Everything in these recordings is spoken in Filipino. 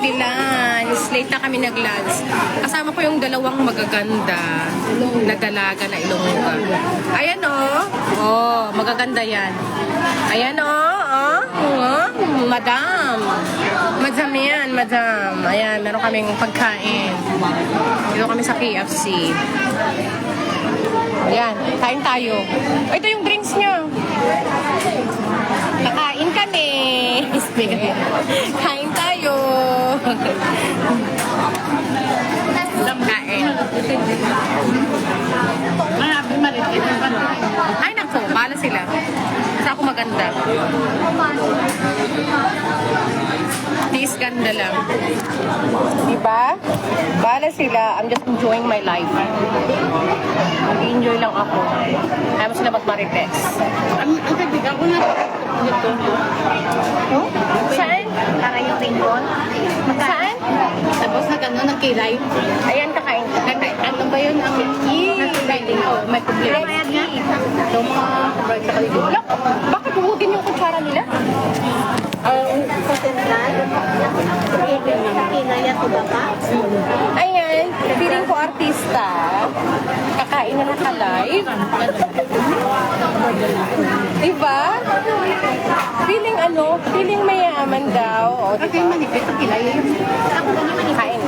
birthday lunch. Late na kami nag-lunch. Kasama ko yung dalawang magaganda na dalaga na Ilongga. Ayan magaganda yan. Ayan madam. Madam yan, madam. Ayan, meron kaming pagkain. Dito kami sa KFC. Ayan, kain tayo. Ito yung drinks niya. Kakain kami. Kain tayo. Kain. Ay, naku, bala sila. Kasi ako maganda. Tiis ganda lang. Diba? Bala sila. I'm just enjoying my life. Mag-enjoy lang ako. Ayaw mo sila mag-marites. Ang kaibigan ko na ito. Huh? Saan? Para yung pinball. Saan? Tapos na gano'n, nagkilay. Ayan, kakain. Ano ba yun? Ang nagkilay. May problema. Yung mga kabrag sa kalito. Look, bakit huhudin yung kutsara nila? Sa sentral, kinaya ko ba pa? Ayan, feeling ko artista. Kakain na naka-live. Diba? Feeling mayaman daw. O, Okay, manipit ang kilay. Ako ba naman kain.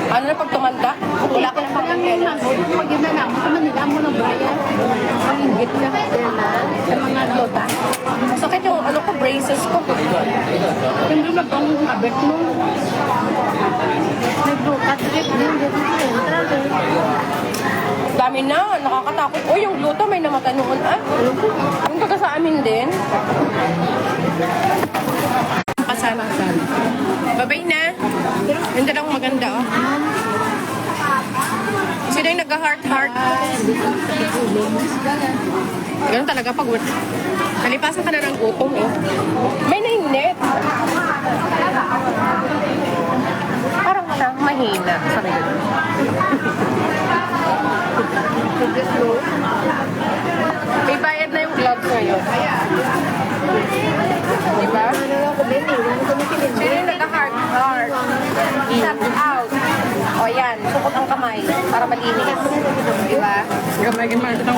Ano na pag tumanda? Wala ko na pang pag yun na lang, Manila mo ng bayan. Ang ingit ka sa mga lota. sakit yung braces ko. Hindi na bang abet mo? Nagbukat trip din dito sa central. Dami na, nakakatakot. O, yung gluto may namatay noon. Yung taga sa amin din. Pasana. Babay na. Yung dalawang maganda, Sino yung nagka-heart-heart? Ganun talaga pag nalipasan ka na ng gutom, May nainit. Parang mahina. Sabi ko. May bayad na yung gloves ngayon. Diba? Sino yung nagka-heart-heart? Shut out. O yan, sukot ang kamay para malinis. Diba? Gamay-gamay ito.